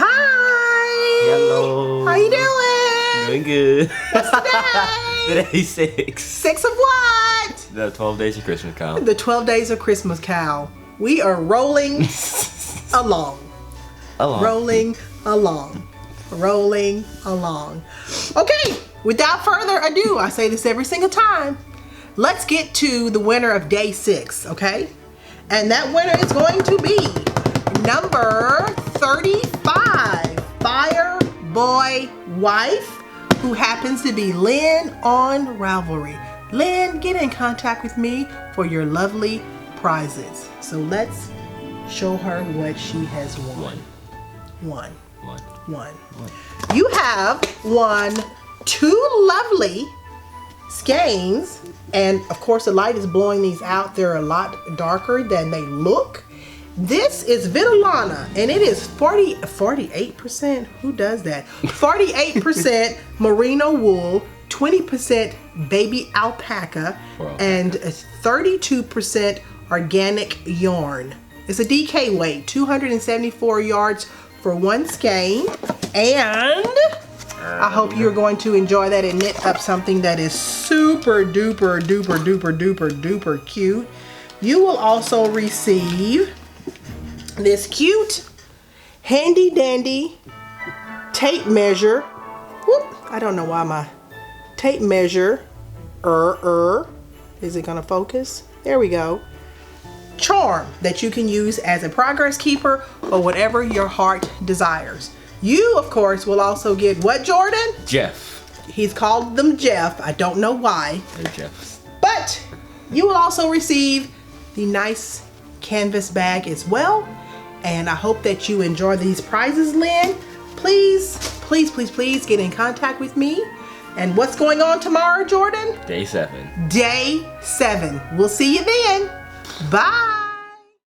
Hi! Hello! How you doing? Doing good. What's today? Today's 6. 6 of what? The 12 days of Christmas, KAL. The 12 days of Christmas, KAL. We are rolling along. Rolling along. Rolling along. Okay, without further ado, I say this every single time. Let's get to the winner of day 6, okay? And that winner is going to be number 35, Fire Boy Wife, who happens to be Lynn on Ravelry. Lynn, get in contact with me for your lovely prizes. So let's show her what she has won. One. You have won 2 lovely skeins, and of course the light is blowing these out. They're a lot darker than they look. This is Vitellana, and it is 48%. Who does that? 48% merino wool, 20% baby alpaca, and 32% organic yarn. It's a DK weight, 274 yards for 1 skein, and I hope you're going to enjoy that and knit up something that is super duper duper duper duper duper cute. You will also receive this cute handy dandy tape measure. Whoop, I don't know why my tape measure is it gonna focus? There we go. Charm that you can use as a progress keeper or whatever your heart desires. You, of course, will also get what, Jordan? Jeff. He's called them Jeff. I don't know why. They're Jeffs. But you will also receive the nice canvas bag as well. And I hope that you enjoy these prizes, Lynn. Please, please, please, please get in contact with me. And what's going on tomorrow, Jordan? Day 7. Day 7. We'll see you then. Bye.